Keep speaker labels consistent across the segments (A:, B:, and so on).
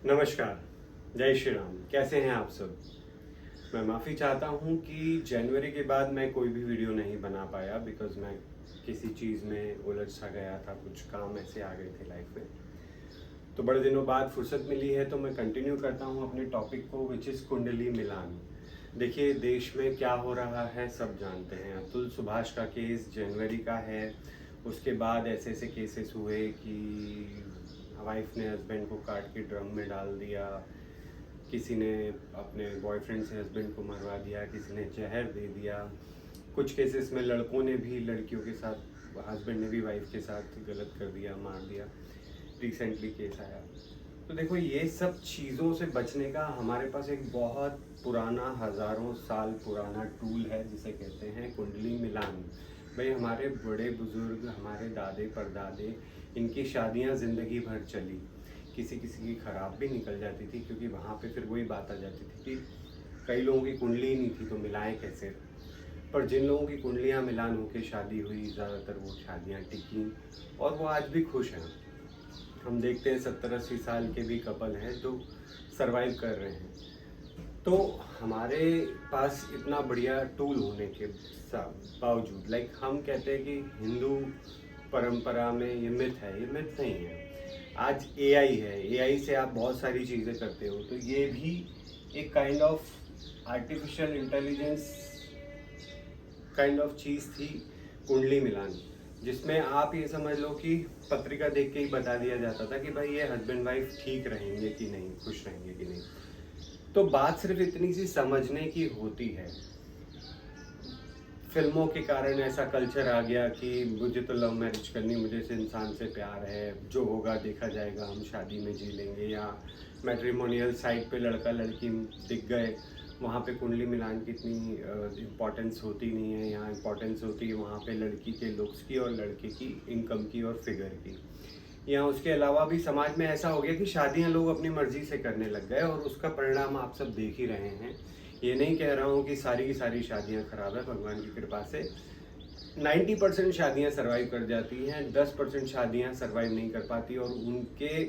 A: नमस्कार, जय श्री राम। कैसे हैं आप सब? मैं माफ़ी चाहता हूँ कि जनवरी के बाद मैं कोई भी वीडियो नहीं बना पाया बिकॉज़ मैं किसी चीज़ में उलझ सा गया था, कुछ काम ऐसे आ गए थे लाइफ में। तो बड़े दिनों बाद फुर्सत मिली है तो मैं कंटिन्यू करता हूँ अपने टॉपिक को विच इज़ कुंडली मिलान। देखिए देश में क्या हो रहा है सब जानते हैं। अतुल सुभाष का केस जनवरी का है, उसके बाद ऐसे ऐसे केसेस हुए कि वाइफ ने हस्बैंड को काट के ड्रम में डाल दिया, किसी ने अपने बॉयफ्रेंड से हस्बैंड को मरवा दिया, किसी ने जहर दे दिया। कुछ केसेस में लड़कों ने भी लड़कियों के साथ, हस्बैंड ने भी वाइफ के साथ गलत कर दिया, मार दिया। रिसेंटली केस आया। तो देखो ये सब चीज़ों से बचने का हमारे पास एक बहुत पुराना, हज़ारों साल पुराना टूल है जिसे कहते हैं कुंडली मिलान। भाई हमारे बड़े बुजुर्ग, हमारे दादे परदादे, इनकी शादियां ज़िंदगी भर चली। किसी किसी की ख़राब भी निकल जाती थी क्योंकि वहाँ पे फिर वही बात आ जाती थी कि कई लोगों की कुंडली ही नहीं थी तो मिलाएं कैसे। पर जिन लोगों की कुंडलियाँ मिलान होकर शादी हुई, ज़्यादातर वो शादियाँ टिकी और वो आज भी खुश हैं। हम देखते हैं 70-80 साल के भी कपल हैं जो सरवाइव कर रहे हैं। तो हमारे पास इतना बढ़िया टूल होने के बावजूद, लाइक हम कहते हैं कि हिंदू परंपरा में ये मिथ है, ये मिथ नहीं है। आज एआई है, एआई से आप बहुत सारी चीज़ें करते हो, तो ये भी एक kind of artificial intelligence kind of चीज़ थी कुंडली मिलान, जिसमें आप ये समझ लो कि पत्रिका देख के ही बता दिया जाता था कि भाई ये हस्बैंड वाइफ ठीक रहेंगे कि नहीं, खुश रहेंगे कि नहीं। तो बात सिर्फ इतनी सी समझने की होती है। फिल्मों के कारण ऐसा कल्चर आ गया कि मुझे तो लव मैरिज करनी, मुझे इस इंसान से प्यार है, जो होगा देखा जाएगा, हम शादी में जी लेंगे। या मैट्रिमोनियल साइट पे लड़का लड़की दिख गए, वहाँ पे कुंडली मिलान की इतनी इम्पोर्टेंस होती नहीं है। यहाँ इम्पोर्टेंस होती है वहाँ पे लड़की के लुक्स की और लड़के की इनकम की और फिगर की। या उसके अलावा भी समाज में ऐसा हो गया कि शादियां लोग अपनी मर्जी से करने लग गए और उसका परिणाम आप सब देख ही रहे हैं। ये नहीं कह रहा हूँ कि सारी की सारी शादियां खराब है, भगवान की कृपा से 90% शादियां सर्वाइव कर जाती हैं, 10% शादियां सर्वाइव नहीं कर पाती। और उनके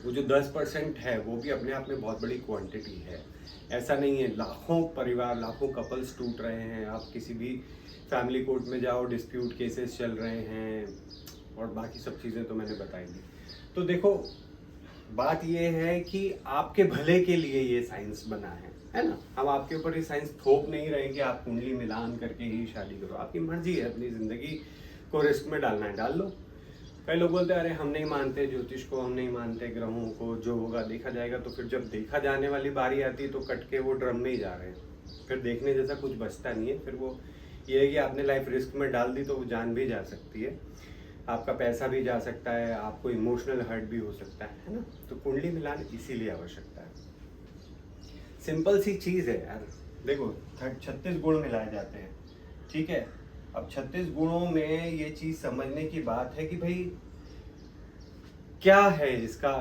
A: वो जो 10% है वो भी अपने आप में बहुत बड़ी क्वांटिटी है। ऐसा नहीं है लाखों परिवार, लाखों कपल्स टूट रहे हैं। आप किसी भी फैमिली कोर्ट में जाओ, डिस्प्यूट केसेस चल रहे हैं और बाकी सब चीज़ें तो मैंने बताई दी। तो देखो बात ये है कि आपके भले के लिए ये साइंस बना है ना। हम आपके ऊपर ये साइंस थोप नहीं रहे कि आप कुंडली मिलान करके ही शादी करो, आपकी मर्जी है, अपनी ज़िंदगी को रिस्क में डालना है डाल लो। कई लोग बोलते हैं अरे हम नहीं मानते ज्योतिष को, हम नहीं मानते ग्रहों को, जो होगा देखा जाएगा। तो फिर जब देखा जाने वाली बारी आती है तो कट के वो ड्रम में ही जा रहे हैं, फिर देखने जैसा कुछ बचता नहीं है। फिर वो ये है कि आपने लाइफ रिस्क में डाल दी तो वो जान भी जा सकती है, आपका पैसा भी जा सकता है, आपको इमोशनल हर्ट भी हो सकता है ना। तो कुंडली मिलान इसीलिए आवश्यकता है। सिंपल सी चीज़ है यार। देखो 36 गुण मिलाए जाते हैं, ठीक है। अब 36 गुणों में ये चीज़ समझने की बात है कि भाई क्या है इसका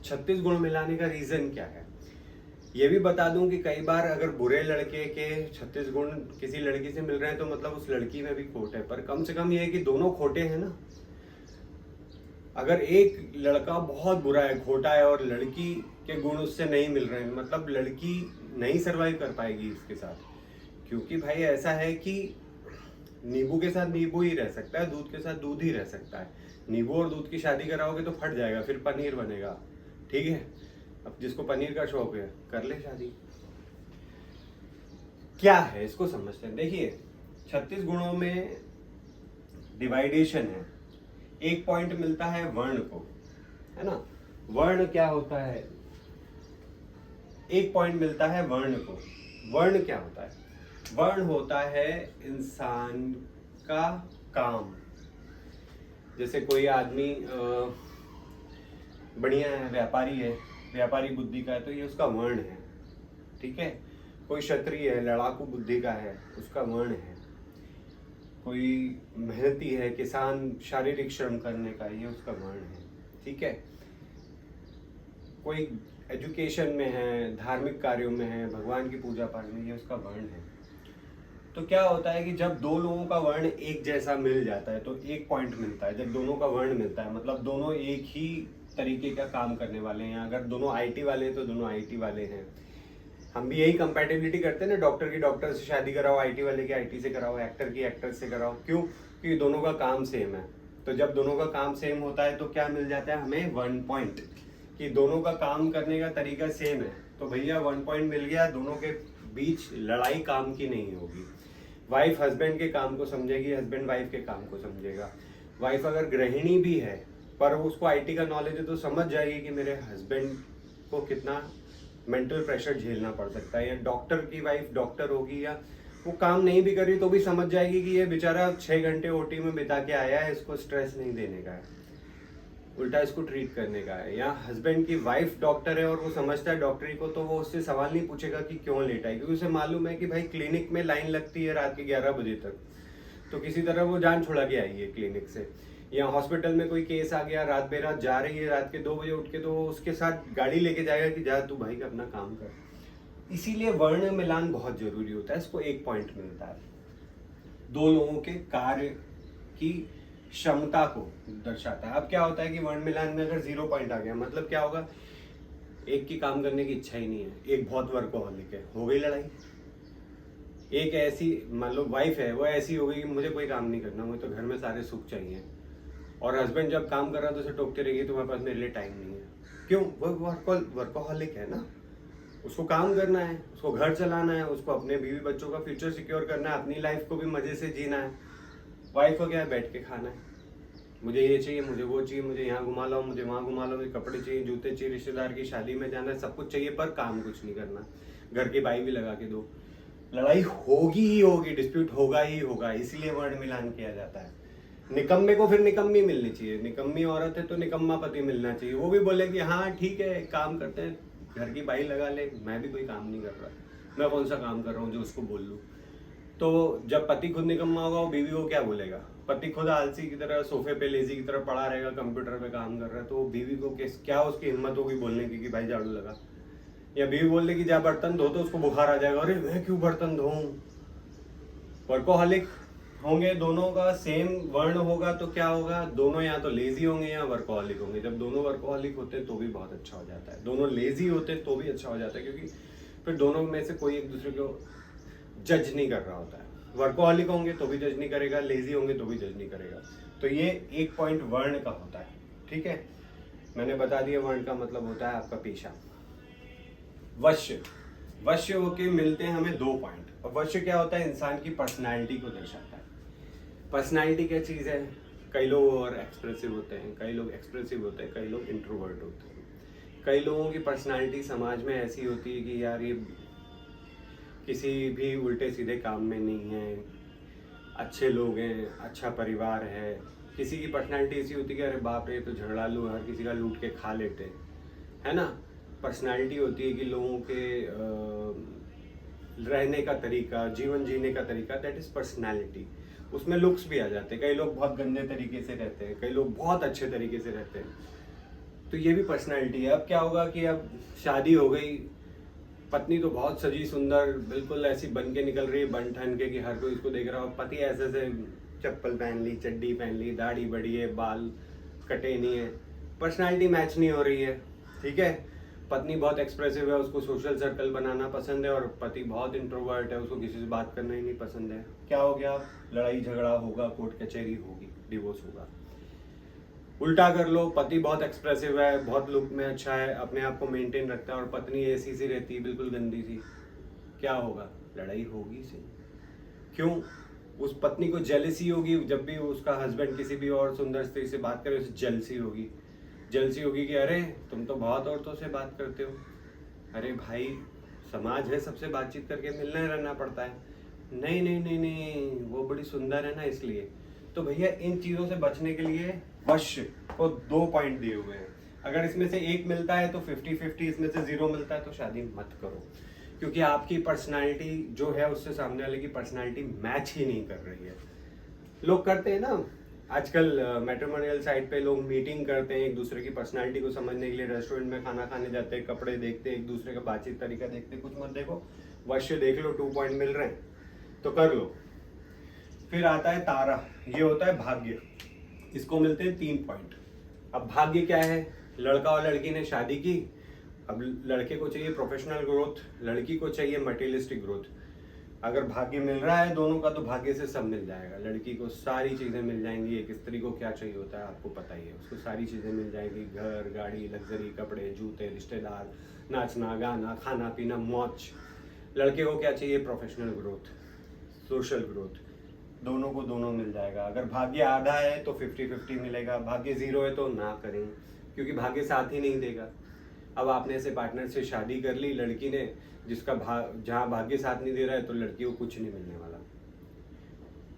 A: 36 गुण मिलाने का रीज़न क्या है। ये भी बता दूं कि कई बार अगर बुरे लड़के के 36 गुण किसी लड़की से मिल रहे हैं तो मतलब उस लड़की में भी खोट है। पर कम से कम ये है कि दोनों खोटे हैं ना। अगर एक लड़का बहुत बुरा है, खोटा है, और लड़की के गुण उससे नहीं मिल रहे हैं, मतलब लड़की नहीं सरवाइव कर पाएगी इसके साथ। क्योंकि भाई ऐसा है कि नींबू के साथ नींबू ही रह सकता है, दूध के साथ दूध ही रह सकता है। नींबू और दूध की शादी कराओगे तो फट जाएगा, फिर पनीर बनेगा, ठीक है। अब जिसको पनीर का शौक है कर ले शादी। क्या है इसको समझते हैं। देखिए 36 गुणों में डिवाइडेशन है। एक पॉइंट मिलता है वर्ण को, है ना। वर्ण क्या होता है, एक पॉइंट मिलता है वर्ण को। वर्ण क्या होता है? वर्ण होता है इंसान का काम। जैसे कोई आदमी बढ़िया है, व्यापारी है, व्यापारी बुद्धि का है, तो ये उसका वर्ण है, ठीक है। कोई क्षत्रिय है, लड़ाकू बुद्धि का है, उसका वर्ण है। कोई मेहनती है, किसान, शारीरिक श्रम करने का, ये उसका वर्ण है, ठीक है। कोई एजुकेशन में है, धार्मिक कार्यों में है, भगवान की पूजा पाठ में, ये उसका वर्ण है। तो क्या होता है कि जब दो लोगों का वर्ण एक जैसा मिल जाता है तो एक पॉइंट मिलता है। जब दोनों का वर्ण मिलता है मतलब दोनों एक ही तरीके का काम करने वाले हैं। अगर दोनों आईटी वाले हैं तो दोनों आईटी वाले हैं। हम भी यही कंपैटिबिलिटी करते हैं ना, डॉक्टर की डॉक्टर से शादी कराओ, आईटी वाले की आईटी से कराओ, एक्टर की एक्टर से कराओ। क्यों? क्योंकि दोनों का काम सेम है। तो जब दोनों का काम सेम होता है तो क्या मिल जाता है हमें? 1 पॉइंट, कि दोनों का काम करने का तरीका सेम है। तो भैया 1 पॉइंट मिल गया। दोनों के बीच लड़ाई काम की नहीं होगी। वाइफ हस्बैंड के काम को समझेगी, हस्बैंड वाइफ के काम को समझेगा। वाइफ अगर गृहिणी भी है पर उसको आईटी का नॉलेज है तो समझ जाएगी कि मेरे हस्बैंड को कितना मेंटल प्रेशर झेलना पड़ सकता है। या डॉक्टर की वाइफ डॉक्टर होगी, या वो काम नहीं भी करी तो भी समझ जाएगी कि ये बेचारा 6 घंटे ओटी में बिता के आया है, इसको स्ट्रेस नहीं देने का है, उल्टा इसको ट्रीट करने का है। या हस्बैंड की वाइफ डॉक्टर है और वो समझता है डॉक्टरी को, तो वो उससे सवाल नहीं पूछेगा कि क्यों लेट आई, क्योंकि उसे मालूम है कि भाई क्लिनिक में लाइन लगती है रात के 11 बजे तक, तो किसी तरह वो जान छुड़ा के आई है क्लिनिक से। या हॉस्पिटल में कोई केस आ गया, रात बेरात जा रही है, रात के 2 बजे उठ के, तो उसके साथ गाड़ी लेके जाएगा कि जा तू भाई अपना काम कर। इसीलिए वर्ण मिलान बहुत जरूरी होता है। इसको 1 पॉइंट मिलता है। दो लोगों के कार्य की क्षमता को दर्शाता है। अब क्या होता है कि वर्ण मिलान में अगर 0 पॉइंट आ गया, मतलब क्या होगा? एक की काम करने की इच्छा ही नहीं है, एक बहुत वर्कोहॉलिक है, हो गई लड़ाई। एक ऐसी मान लो वाइफ है, वो ऐसी हो गई कि मुझे कोई काम नहीं करना, मुझे तो घर में सारे सुख चाहिए। और हस्बैंड जब काम कर रहा है तो उसे टोकते रहेगी, तुम्हारे पास मेरे लिए टाइम नहीं है। क्यों? वो वर्कोहॉलिक है ना, उसको काम करना है, उसको घर चलाना है, उसको अपने बीवी बच्चों का फ्यूचर सिक्योर करना है, अपनी लाइफ को भी मजे से जीना है। वाइफ को क्या है? बैठ के खाना है, मुझे ये चाहिए, मुझे वो चाहिए, मुझे यहाँ घुमा लो, मुझे वहाँ घुमा लो, मुझे कपड़े चाहिए, जूते चाहिए, रिश्तेदार की शादी में जाना है, सब कुछ चाहिए पर काम कुछ नहीं करना। घर की बाई भी लगा के दो, लड़ाई होगी ही होगी, डिस्प्यूट होगा ही होगा। इसीलिए वर्ण मिलान किया जाता है। निकम्मे को फिर निकम्मी मिलनी चाहिए, निकम्मी औरत है तो निकम्मा पति मिलना चाहिए। वो भी बोले कि हाँ ठीक है, काम करते हैं, घर की बाई लगा ले, मैं भी कोई काम नहीं कर रहा, मैं कौन सा काम कर रहा हूँ जो उसको बोल लूँ। तो जब पति खुद निकम्मा होगा, वो बीवी को क्या बोलेगा? पति खुद आलसी की तरह सोफे पे लेजी की तरह पड़ा रहेगा, कंप्यूटर पे काम कर रहा है, तो बीवी को क्या उसकी हिम्मत होगी बोलने की कि भाई झाड़ू लगा? या बीवी बोल दे कि जा बर्तन धो, तो उसको बुखार आ जाएगा, अरे मैं क्यों बर्तन धोऊं। वर्कोहॉलिक होंगे, दोनों का सेम वर्ण होगा तो क्या होगा? दोनों या तो लेजी होंगे या वर्कोहॉलिक होंगे। जब दोनों वर्कोहॉलिक होते तो भी बहुत अच्छा हो जाता है, दोनों लेजी होते तो भी अच्छा हो जाता है, क्योंकि फिर दोनों में से कोई एक दूसरे को जज नहीं कर रहा होता है। वर्कोहॉलिक होंगे तो भी जज नहीं करेगा, लेजी होंगे तो भी जज नहीं करेगा। तो ये 1 पॉइंट वर्ण का होता है। ठीक है, मैंने बता दिया वर्ण का मतलब होता है आपका पेशा। वश्य, वश्य होके मिलते हैं हमें 2 पॉइंट। और वश्य क्या होता है? इंसान की पर्सनालिटी को दर्शाता है। पर्सनालिटी क्या चीज़ है? कई लोग और एक्सप्रेसिव होते हैं, कई लोग एक्सप्रेसिव होते हैं, कई लोग इंट्रोवर्ट होते हैं। कई लोगों की पर्सनालिटी समाज में ऐसी होती है कि यार ये किसी भी उल्टे सीधे काम में नहीं है, अच्छे लोग हैं, अच्छा परिवार है। किसी की पर्सनालिटी ऐसी होती है कि अरे बाप रे, तो झगड़ालू, हर किसी का लूट के खा लेते, है ना। पर्सनालिटी होती है कि लोगों के रहने का तरीका, जीवन जीने का तरीका, दैट इज पर्सनालिटी। उसमें लुक्स भी आ जाते हैं। कई लोग बहुत गंदे तरीके से रहते हैं, कई लोग बहुत अच्छे तरीके से रहते हैं, तो ये भी पर्सनालिटी है। अब क्या होगा कि अब शादी हो गई, पत्नी तो बहुत सजी सुंदर, बिल्कुल ऐसी बन के निकल रही है, बन ठन के कि हर कोई इसको देख रहा हो। पति ऐसे से चप्पल पहन ली, चड्डी पहन ली, दाढ़ी बड़ी है, बाल कटे नहीं है, पर्सनालिटी मैच नहीं हो रही है। ठीक है, पत्नी बहुत एक्सप्रेसिव है, उसको सोशल सर्कल बनाना पसंद है, और पति बहुत इंट्रोवर्ट है, उसको किसी से बात करना ही नहीं पसंद है। क्या हो गया? लड़ाई झगड़ा होगा, कोर्ट कचहरी होगी, डिवोर्स होगा। उल्टा कर लो, पति बहुत एक्सप्रेसिव है, बहुत लुक में अच्छा है, अपने आप को मेंटेन रखता है, और पत्नी ऐसी सी रहती है, बिल्कुल गंदी सी, क्या होगा? लड़ाई होगी सी। क्यों? उस पत्नी को जेलसी होगी, जब भी उसका हस्बैंड किसी भी और सुंदर स्त्री से बात करे, उसे जेलसी होगी। जेलसी होगी कि अरे तुम तो बहुत औरतों से बात करते हो। अरे भाई, समाज है, सबसे बातचीत करके मिलना रहना पड़ता है। नहीं नहीं नहीं नहीं, वो बड़ी सुंदर है ना, इसलिए। तो भैया इन चीज़ों से बचने के लिए वश्य को 2 पॉइंट दिए हुए हैं। अगर इसमें से 1 मिलता है तो 50-50, इसमें से 0 मिलता है तो शादी मत करो, क्योंकि आपकी पर्सनालिटी जो है उससे सामने वाले की पर्सनालिटी मैच ही नहीं कर रही है। लोग करते हैं ना आजकल, मैट्रिमोनियल साइट पे लोग मीटिंग करते हैं एक दूसरे की पर्सनालिटी को समझने के लिए, रेस्टोरेंट में खाना खाने जाते हैं, कपड़े देखते हैं, एक दूसरे का बातचीत तरीका देखते हैं। कुछ मत देखो, वश्य देख लो, 2 पॉइंट मिल रहे हैं तो कर लो। फिर आता है तारा, ये होता है भाग्य, इसको मिलते हैं 3 पॉइंट। अब भाग्य क्या है? लड़का और लड़की ने शादी की, अब लड़के को चाहिए प्रोफेशनल ग्रोथ, लड़की को चाहिए मटेरियलिस्टिक ग्रोथ। अगर भाग्य मिल रहा है दोनों का तो भाग्य से सब मिल जाएगा। लड़की को सारी चीज़ें मिल जाएंगी। एक स्त्री को क्या चाहिए होता है आपको पता ही है, उसको सारी चीज़ें मिल जाएंगी, घर, गाड़ी, लग्जरी, कपड़े, जूते, रिश्तेदार, नाचना गाना, खाना पीना, मौज। लड़के को क्या चाहिए? Professional growth, social growth. दोनों को दोनों मिल जाएगा। अगर भाग्य आधा है तो 50-50 मिलेगा, भाग्य 0 है तो ना करें, क्योंकि भाग्य साथ ही नहीं देगा। अब आपने ऐसे पार्टनर से शादी कर ली, लड़की ने, जिसका जहाँ भाग्य साथ नहीं दे रहा है तो लड़की को कुछ नहीं मिलने वाला।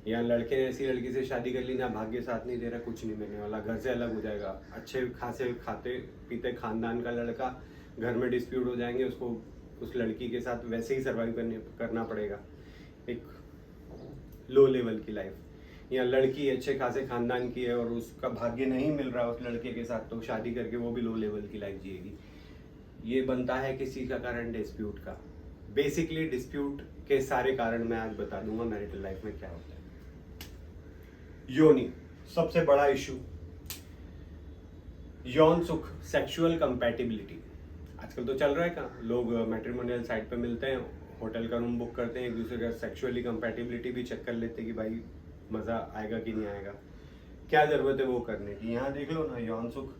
A: या लड़के ने ऐसी लड़की से शादी कर ली, ना भाग्य साथ नहीं दे रहा, कुछ नहीं मिलने वाला, घर से अलग हो जाएगा। अच्छे खासे खाते पीते खानदान का लड़का, घर में डिस्प्यूट हो जाएंगे, उसको उस लड़की के साथ वैसे ही सर्वाइव करना पड़ेगा, एक लो लेवल की लाइफ। या लड़की अच्छे खासे खानदान की है और उसका भाग्य नहीं मिल रहा उस लड़के के साथ, तो शादी करके वो भी लो लेवल की लाइफ जिएगी। ये बनता है किसी का कारण डिस्प्यूट का। बेसिकली डिस्प्यूट के सारे कारण मैं आज बता दूंगा मैरिटल लाइफ में क्या होता है। योनि, सबसे बड़ा इशू। यौन सुख, सेक्सुअल कंपैटिबिलिटी। आजकल तो चल रहा है कहाँ, लोग मैट्रिमोनियल साइट पे मिलते हैं, होटल का रूम बुक करते हैं, एक दूसरे का सेक्सुअली कंपैटिबिलिटी भी चेक कर लेते हैं कि भाई मज़ा आएगा कि नहीं आएगा, क्या ज़रूरत है वो करने की। यहाँ देख लो ना, यौन सुख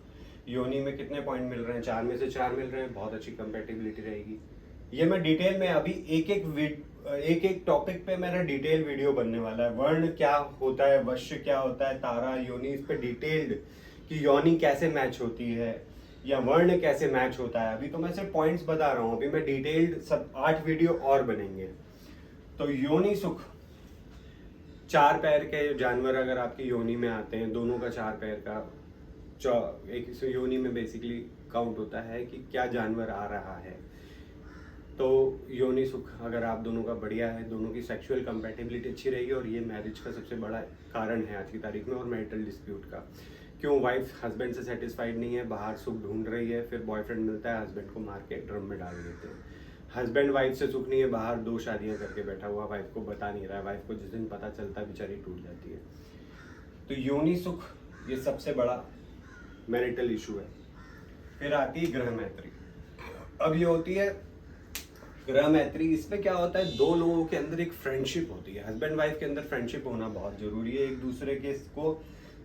A: योनि में कितने पॉइंट मिल रहे हैं, 4 में से 4 मिल रहे हैं, बहुत अच्छी कंपैटिबिलिटी रहेगी। ये मैं डिटेल में अभी एक टॉपिक पे मेरा डिटेल वीडियो बनने वाला है। वर्ण क्या होता है, वश्य क्या होता है, तारा, योनि, इस पे डिटेल्ड कि योनि कैसे मैच होती है या वर्ण कैसे मैच होता है। अभी तो मैं सिर्फ पॉइंट्स बता रहा हूँ, अभी मैं डिटेल्ड सब 8 वीडियो और बनेंगे। तो योनि सुख, 4 पैर के जानवर अगर आपकी योनि में आते हैं, दोनों का 4 पैर का एक योनि में बेसिकली काउंट होता है कि क्या जानवर आ रहा है। तो योनि सुख अगर आप दोनों का बढ़िया है, दोनों की सेक्सुअल कंपैटिबिलिटी अच्छी रहेगी, और ये मैरिज का सबसे बड़ा कारण है आज की तारीख में। और मैरिटल डिस्प्यूट का, क्यों वाइफ हस्बैंड से सेटिस्फाइड नहीं है, बाहर सुख ढूंढ रही है, फिर बॉयफ्रेंड मिलता है, हस्बैंड को मार के ड्रम में डाल देते हैं। हस्बैंड वाइफ से सुख नहीं है, बाहर 2 शादियां करके बैठा हुआ, वाइफ को बता नहीं रहा है, वाइफ को जिस दिन पता चलता है बेचारी टूट जाती है। तो योनि सुख ये सबसे बड़ा मैरिटल इशू है। फिर आती है ग्रह मैत्री। अब ये होती है ग्रह मैत्री। इसमें क्या होता है, 2 लोगों के अंदर एक फ्रेंडशिप होती है। हस्बैंड वाइफ के अंदर फ्रेंडशिप होना बहुत जरूरी है, एक दूसरे के को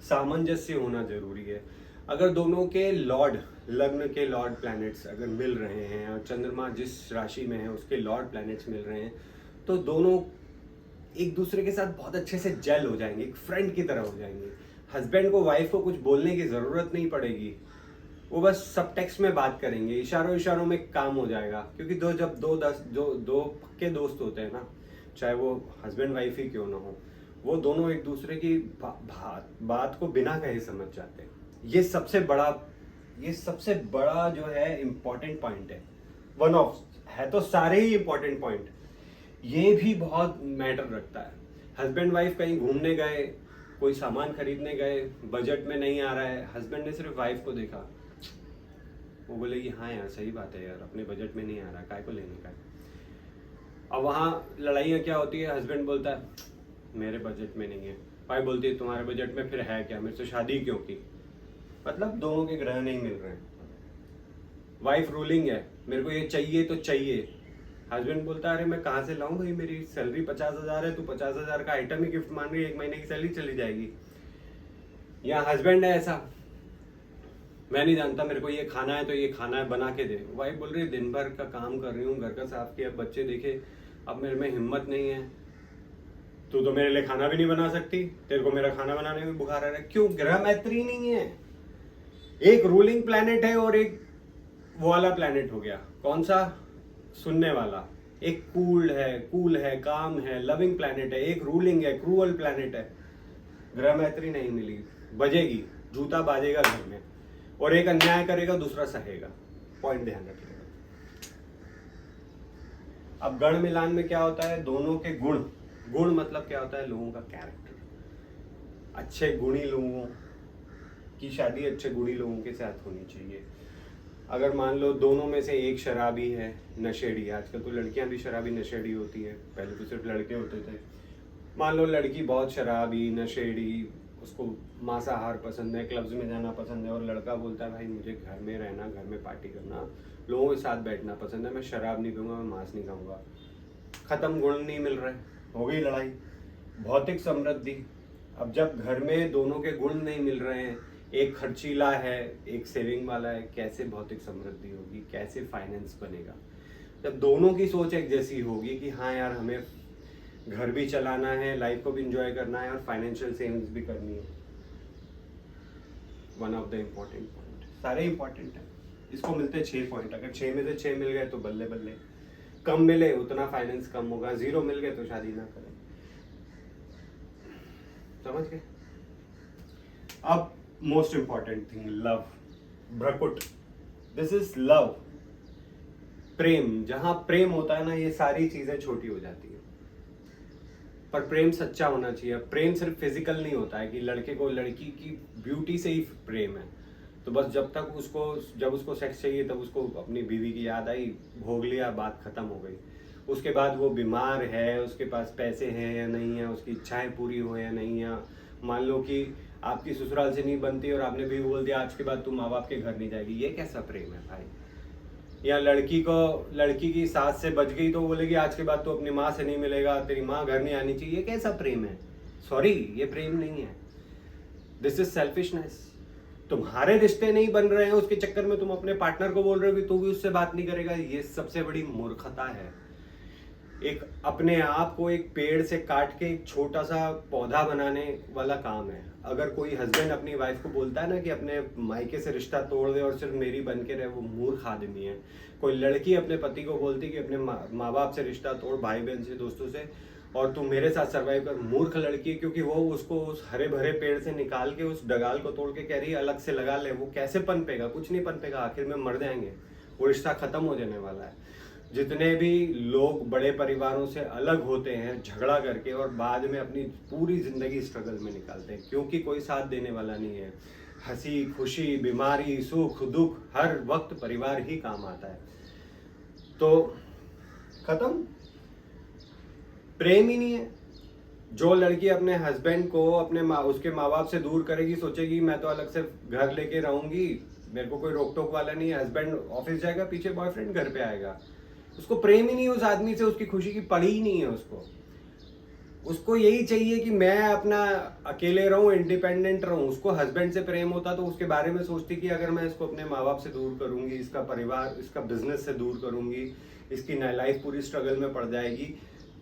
A: सामंजस्य होना जरूरी है। अगर दोनों के लॉर्ड, लग्न के लॉर्ड प्लैनेट्स अगर मिल रहे हैं और चंद्रमा जिस राशि में है उसके लॉर्ड प्लैनेट्स मिल रहे हैं, तो दोनों एक दूसरे के साथ बहुत अच्छे से जेल हो जाएंगे, एक फ्रेंड की तरह हो जाएंगे। हस्बैंड को वाइफ को कुछ बोलने की जरूरत नहीं पड़ेगी, वो बस सब टेक्स्ट में बात करेंगे, इशारों इशारों में काम हो जाएगा। क्योंकि जब दो पक्के दोस्त होते हैं ना, चाहे वो हस्बैंड वाइफ ही क्यों ना हो, वो दोनों एक दूसरे की बात को बिना कहे समझ जाते हैं। ये सबसे बड़ा जो है इम्पोर्टेंट पॉइंट है। वन ऑफ है तो सारे ही इम्पोर्टेंट पॉइंट, ये भी बहुत मैटर रखता है। हस्बैंड वाइफ कहीं घूमने गए, कोई सामान खरीदने गए, बजट में नहीं आ रहा है, हस्बैंड ने सिर्फ वाइफ को देखा, वो बोले कि हाँ यार सही बात है यार, अपने बजट में नहीं आ रहा, काय को लेने का। अब वहाँ लड़ाइयाँ क्या होती है, हस्बैंड बोलता है मेरे बजट में नहीं है, वाइफ बोलती है तुम्हारे बजट में फिर है क्या, मेरे से शादी क्यों की। मतलब दोनों के ग्रह नहीं मिल रहे हैं। वाइफ रूलिंग है, मेरे को ये चाहिए तो चाहिए, हस्बैंड बोलता है अरे मैं कहाँ से लाऊं भाई, मेरी सैलरी 50,000 है, तू 50,000 का आइटम ही गिफ्ट मान रही है, 1 महीने की सैलरी चली जाएगी। या हस्बैंड है ऐसा, मैं नहीं जानता, मेरे को ये खाना है तो ये खाना है, बना के दे। वाइफ बोल रही है दिन भर का काम कर रही हूँ, घर का साफ किया, बच्चे देखे, अब मेरे में हिम्मत नहीं है, तू तो मेरे लिए खाना भी नहीं बना सकती, तेरे को मेरा खाना बनाने में बुखार आ रहा है। क्यों? ग्रह मैत्री नहीं है। एक रूलिंग प्लैनेट है और एक वो वाला प्लैनेट हो गया, कौन सा, सुनने वाला। एक कूल है, काम है, लविंग प्लैनेट है, एक रूलिंग है, क्रूअल प्लैनेट है। ग्रह मैत्री नहीं मिली, बजेगी, जूता बाजेगा घर में, और एक अन्याय करेगा दूसरा सहेगा। पॉइंट ध्यान रखिएगा। अब गण मिलान में क्या होता है, दोनों के गुण मतलब क्या होता है, लोगों का कैरेक्टर। अच्छे गुणी लोगों की शादी अच्छे गुणी लोगों के साथ होनी चाहिए। अगर मान लो दोनों में से एक शराबी है, नशेड़ी, आजकल तो लड़कियां भी शराबी नशेड़ी होती है, पहले तो सिर्फ लड़के होते थे। मान लो लड़की बहुत शराबी नशेड़ी उसको मांसाहार पसंद है, क्लब्स में जाना पसंद है, और लड़का बोलता है भाई मुझे घर में रहना, घर में पार्टी करना, लोगों के साथ बैठना पसंद है, मैं शराब नहीं पीऊँगा, मैं मांस नहीं खाऊंगा। खत्म, गुण नहीं मिल रहे, हो गई लड़ाई। भौतिक समृद्धि, अब जब घर में दोनों के गुण नहीं मिल रहे हैं, एक खर्चीला है एक सेविंग वाला है, कैसे भौतिक समृद्धि होगी, कैसे फाइनेंस बनेगा? जब दोनों की सोच एक जैसी होगी कि हाँ यार हमें घर भी चलाना है, लाइफ को भी इंजॉय करना है और फाइनेंशियल सेविंग्स भी करनी है। One of the important point, सारे इम्पोर्टेंट है, इसको मिलते 6 पॉइंट, अगर 6 में से 6 मिल गए तो बल्ले बल्ले, कम मिले उतना फाइनेंस कम होगा, 0 मिल गए तो शादी ना करें। समझ गए? अब मोस्ट इंपॉर्टेंट थिंग, लव, भ्रकुट, दिस इज लव, प्रेम। जहां प्रेम होता है ना, ये सारी चीजें छोटी हो जाती है। पर प्रेम सच्चा होना चाहिए। प्रेम सिर्फ फिजिकल नहीं होता है कि लड़के को लड़की की ब्यूटी से ही प्रेम है, तो बस जब उसको सेक्स चाहिए तब उसको अपनी बीवी की याद आई, भोग लिया, बात खत्म हो गई। उसके बाद वो बीमार है, उसके पास पैसे हैं या नहीं है, उसकी इच्छाएं पूरी हो या नहीं है, मान लो कि आपकी ससुराल से नहीं बनती और आपने भी बोल दिया आज के बाद तुम माँ बाप के घर नहीं जाएगी, ये कैसा प्रेम है भाई? या लड़की की सास से बच गई तो बोलेगी आज के बाद तो अपनी माँ से नहीं मिलेगा, तेरी माँ घर नहीं आनी चाहिए, ये कैसा प्रेम है? सॉरी, ये प्रेम नहीं है, दिस इज सेल्फिशनेस। तुम्हारे रिश्ते नहीं बन रहे हैं उसके चक्कर में तुम अपने पार्टनर को बोल रहे हो कि तू भी उससे बात नहीं करेगा, ये सबसे बड़ी मूर्खता है। एक अपने आप को एक पेड़ से काट के एक छोटा सा पौधा बनाने वाला काम है। अगर कोई हस्बैंड अपनी वाइफ को बोलता है ना कि अपने मायके से रिश्ता तोड़ दे और सिर्फ मेरी बन के रहे, वो मूर्ख आदमी है। कोई लड़की अपने पति को बोलती कि अपने माँ बाप से रिश्ता तोड़, भाई बहन से, दोस्तों से, और तू मेरे साथ सर्वाइव कर, मूर्ख लड़की है। क्योंकि वो उसको उस हरे भरे पेड़ से निकाल के उस डगाल को तोड़ के कह रही है अलग से लगा ले, वो कैसे पनपेगा? कुछ नहीं पनपेगा, आखिर में मर जाएंगे, वो रिश्ता खत्म हो जाने वाला है। जितने भी लोग बड़े परिवारों से अलग होते हैं झगड़ा करके और बाद में अपनी पूरी जिंदगी स्ट्रगल में निकालते हैं, क्योंकि कोई साथ देने वाला नहीं है। हंसी खुशी, बीमारी, सुख दुख, हर वक्त परिवार ही काम आता है। तो खत्म, प्रेम ही नहीं है। जो लड़की अपने हस्बैंड को उसके माँ बाप से दूर करेगी, सोचेगी मैं तो अलग से घर लेके रहूंगी, मेरे को कोई रोक टोक वाला नहीं है, हस्बैंड ऑफिस जाएगा, पीछे बॉयफ्रेंड घर पे आएगा, उसको प्रेम ही नहीं है उस आदमी से, उसकी खुशी की पड़ी ही नहीं है उसको यही चाहिए कि मैं अपना अकेले रहूं, इंडिपेंडेंट रहूं। उसको हस्बैंड से प्रेम होता तो उसके बारे में सोचती कि अगर मैं इसको अपने माँ बाप से दूर करूंगी, इसका परिवार, इसका बिजनेस से दूर करूंगी, इसकी लाइफ पूरी स्ट्रगल में पड़ जाएगी,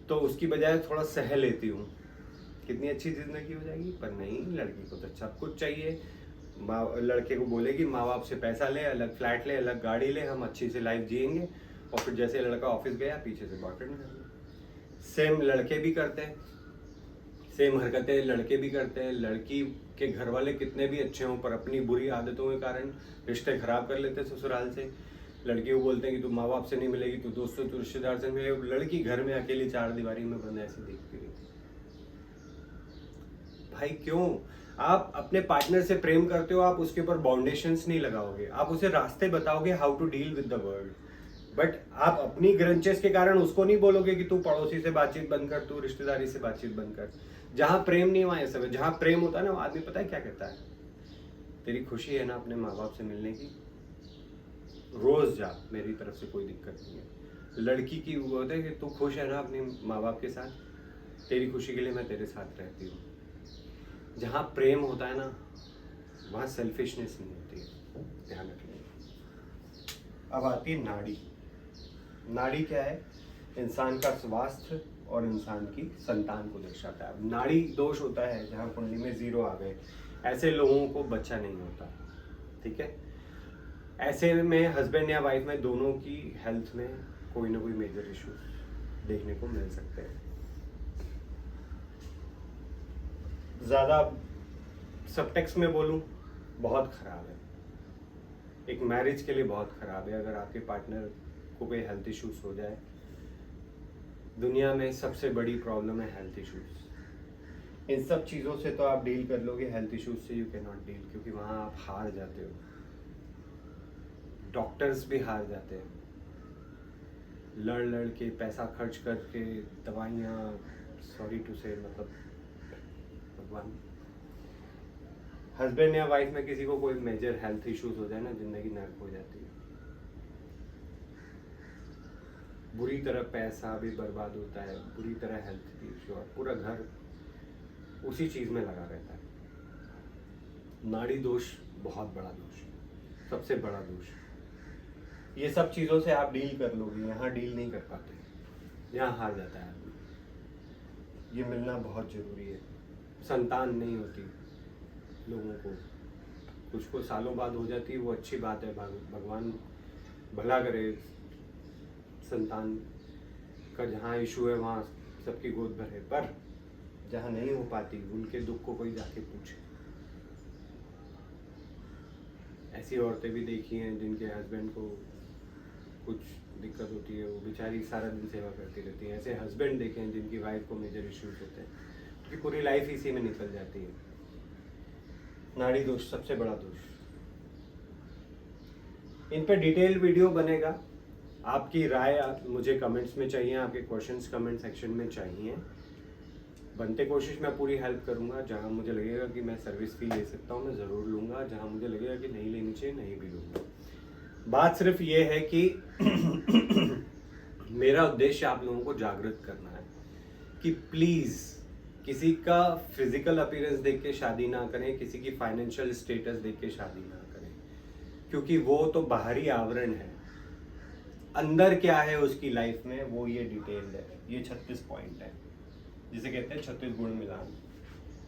A: तो उसकी बजाय थोड़ा सह लेती हूँ, कितनी अच्छी जिंदगी हो जाएगी। पर नहीं, लड़की को तो सब कुछ चाहिए। लड़के को बोलेगी माँ बाप से पैसा ले, अलग फ्लैट ले, अलग गाड़ी ले, हम अच्छी से लाइफ जिएंगे, और फिर जैसे लड़का ऑफिस गया पीछे से बॉयफ्रेंड कर लिया। सेम लड़के भी करते हैं, सेम हरकतें लड़के भी करते हैं। लड़की के घर वाले कितने भी अच्छे हों पर अपनी बुरी आदतों के कारण रिश्ते खराब कर लेते हैं ससुराल से। लड़की को बोलते हैं कि तू माँ बाप से नहीं मिलेगी, तू दोस्तों तू रिश्तेदार से मिलेगी, लड़की घर में अकेली 4 दीवारी में बंद ऐसे देखती रहती। भाई क्यों? आप अपने पार्टनर से प्रेम करते हो, आप उसके ऊपर बाउंडेशंस नहीं लगाओगे, आप उसे रास्ते बताओगे how to deal with the world. But आप अपनी ग्रंचेस के कारण उसको नहीं बोलोगे कि तू पड़ोसी से बातचीत बंद कर, तू रिश्तेदारी से बातचीत बंद कर। जहां प्रेम नहीं वहां ये सब है। जहां प्रेम होता है ना, वो आदमी पता है क्या कहता है, तेरी खुशी है ना अपने माँ बाप से मिलने की, रोज जा, मेरी तरफ से कोई दिक्कत नहीं है। लड़की की वो होता है कि तू खुश है ना अपने माँ बाप के साथ, तेरी खुशी के लिए मैं तेरे साथ रहती हूँ। जहाँ प्रेम होता है ना, वहाँ सेल्फिशनेस नहीं होती है, ध्यान रखिए। अब आती है नाड़ी। नाड़ी क्या है? इंसान का स्वास्थ्य और इंसान की संतान को दर्शाता है। नाड़ी दोष होता है जहाँ कुंडली में 0 आ गए, ऐसे लोगों को बच्चा नहीं होता, ठीक है। ऐसे में हस्बैंड या वाइफ में दोनों की हेल्थ में कोई ना कोई मेजर इश्यूज देखने को मिल सकते हैं। ज़्यादा सबटेक्स्ट में बोलूं, बहुत ख़राब है, एक मैरिज के लिए बहुत ख़राब है। अगर आपके पार्टनर को कोई हेल्थ इश्यूज हो जाए, दुनिया में सबसे बड़ी प्रॉब्लम है हेल्थ इश्यूज। इन सब चीज़ों से तो आप डील कर लोगे, हेल्थ इश्यूज से यू कैन नॉट डील, क्योंकि वहाँ आप हार जाते हो, डॉक्टर्स भी हार जाते हैं, लड़ के पैसा खर्च करके दवाइयाँ, सॉरी टू से, मतलब भगवान, हस्बैंड या वाइफ में किसी को कोई मेजर हेल्थ इश्यूज हो जाए ना, जिंदगी नर्क हो जाती है। बुरी तरह पैसा भी बर्बाद होता है, बुरी तरह हेल्थ की इश्यू, और पूरा घर उसी चीज में लगा रहता है। नाड़ी दोष बहुत बड़ा दोष है, सबसे बड़ा दोष। ये सब चीजों से आप डील कर लोगे, यहाँ डील नहीं कर पाते, यहाँ हार जाता है आदमी। ये मिलना बहुत जरूरी है। संतान नहीं होती लोगों को, कुछ को सालों बाद हो जाती है, वो अच्छी बात है, भगवान भला करे। संतान का जहाँ इशू है वहाँ सबकी गोद भरे, पर जहाँ नहीं हो पाती उनके दुख को कोई जाके पूछे। ऐसी औरतें भी देखी हैं जिनके हस्बैंड को कुछ दिक्कत होती है, वो बेचारी सारा दिन सेवा करती रहती है। ऐसे हस्बैंड देखे हैं जिनकी वाइफ को मेजर इश्यूज होते हैं, उनकी पूरी लाइफ इसी में निकल जाती है। नाड़ी दोष सबसे बड़ा दोष। इन पे डिटेल वीडियो बनेगा। आपकी राय मुझे कमेंट्स में चाहिए, आपके क्वेश्चंस कमेंट सेक्शन में चाहिए। बनते कोशिश मैं पूरी हेल्प करूंगा। जहां मुझे लगेगा कि मैं सर्विस फी ले सकता हूं मैं ज़रूर लूंगा, जहां मुझे लगेगा कि नहीं लेनी चाहिए नहीं भी लूंगा। बात सिर्फ ये है कि मेरा उद्देश्य आप लोगों को जागृत करना है कि प्लीज़ किसी का फिजिकल अपीयरेंस देख के शादी ना करें, किसी की फाइनेंशियल स्टेटस देख के शादी ना करें, क्योंकि वो तो बाहरी आवरण है। अंदर क्या है उसकी लाइफ में वो ये डिटेल्ड है। ये 36 पॉइंट है, जिसे कहते हैं 36 गुण मिलान।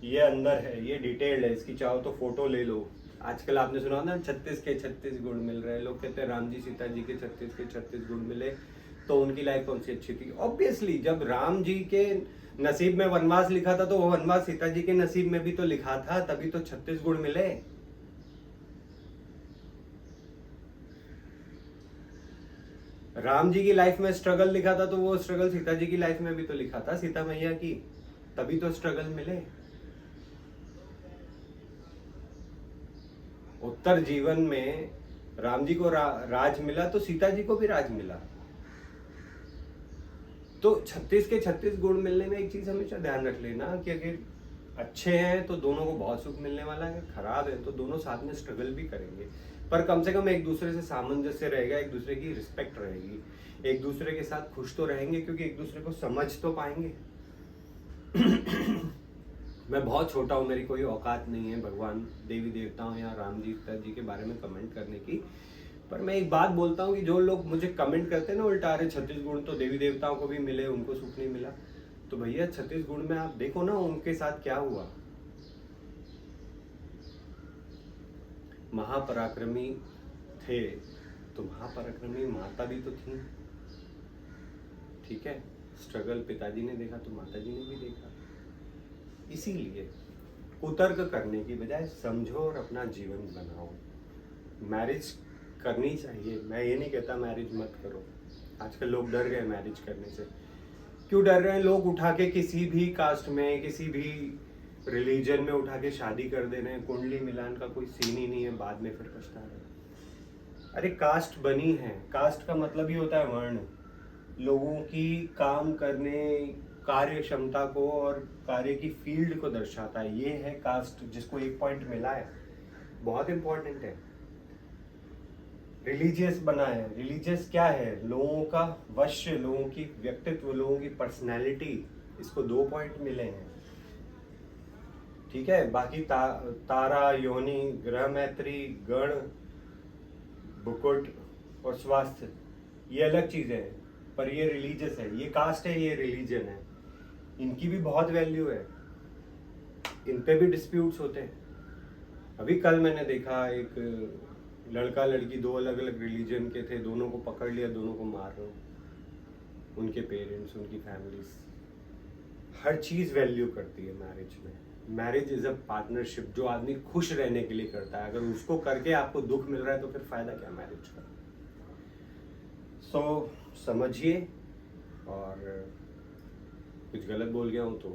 A: ये अंदर है, ये डिटेल्ड है। इसकी चाहो तो फोटो ले लो। आजकल आपने सुना ना 36 के 36 गुण मिल रहे हैं। लोग कहते हैं राम जी सीता जी के 36 के 36 गुण मिले तो उनकी लाइफ कौन सी अच्छी थी। ऑब्वियसली जब राम जी के नसीब में वनवास लिखा था तो वो वनवास सीता जी के नसीब में भी तो लिखा था, तभी तो 36 गुण मिले। राम जी की लाइफ में स्ट्रगल लिखा था तो वो स्ट्रगल सीता जी की लाइफ में भी तो लिखा था, सीता मैया की, तभी तो स्ट्रगल मिले। उत्तर जीवन में राम जी को राज मिला तो सीता जी को भी राज मिला। तो 36 के 36 गुण मिलने में एक चीज हमेशा ध्यान रख लेना कि अगर अच्छे हैं तो दोनों को बहुत सुख मिलने वाला है, खराब है तो दोनों साथ में स्ट्रगल भी करेंगे, पर कम से कम एक दूसरे से सामंजस्य रहेगा, एक दूसरे की रिस्पेक्ट रहेगी, एक दूसरे के साथ खुश तो रहेंगे क्योंकि एक दूसरे को समझ तो पाएंगे। मैं बहुत छोटा हूँ, मेरी कोई औकात नहीं है भगवान देवी देवताओं या राम जी सीता जी के बारे में कमेंट करने की, पर मैं एक बात बोलता हूँ कि जो लोग मुझे कमेंट करते हैं ना उल्टा, अरे 36 गुण तो देवी देवताओं को भी मिले उनको सुख नहीं मिला, तो भैया 36 गुण में आप देखो ना उनके साथ क्या हुआ। महापराक्रमी थे तो महापराक्रमी माता भी तो थी, ठीक है। स्ट्रगल पिताजी ने देखा तो माताजी ने भी देखा। इसीलिए कुतर्क करने की बजाय समझो और अपना जीवन बनाओ। मैरिज करनी चाहिए, मैं ये नहीं कहता मैरिज मत करो। आजकल लोग डर गए मैरिज करने से। क्यों डर रहे हैं? लोग उठा के किसी भी कास्ट में किसी भी रिलीजन में उठा के शादी कर दे रहे हैं। कुंडली मिलान का कोई सीन ही नहीं है, बाद में फिर पछता रहे हैं। अरे कास्ट बनी है, कास्ट का मतलब ही होता है वर्ण, लोगों की काम करने कार्य क्षमता को और कार्य की फील्ड को दर्शाता है। ये है कास्ट, जिसको एक पॉइंट मिला है, बहुत इंपॉर्टेंट है। रिलीजियस बना है, रिलीजियस क्या है? लोगों का वश्य, लोगों की व्यक्तित्व, लोगों की पर्सनैलिटी, इसको 2 पॉइंट मिले हैं, ठीक है। बाकी तारा, योनि, ग्रह मैत्री, गण, बुकुट और स्वास्थ्य ये अलग चीजें हैं, पर ये रिलीजियस है, ये कास्ट है, ये रिलीजन है। इनकी भी बहुत वैल्यू है, इन पे भी डिस्प्यूट्स होते हैं। अभी कल मैंने देखा एक लड़का लड़की 2 अलग अलग रिलीजन के थे, दोनों को पकड़ लिया, दोनों को मार रहे हो। उनके पेरेंट्स, उनकी फैमिलीज, हर चीज वैल्यू करती है मैरिज में। मैरिज इज अ पार्टनरशिप जो आदमी खुश रहने के लिए करता है। अगर उसको करके आपको दुख मिल रहा है तो फिर फायदा क्या मैरिज का। सो समझिए, और कुछ गलत बोल गया हूँ तो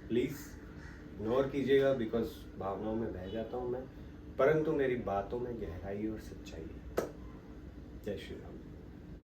A: प्लीज़ इग्नोर कीजिएगा, बिकॉज भावनाओं में बह जाता हूँ मैं, परंतु मेरी बातों में गहराई और सच्चाई है। जय श्री राम।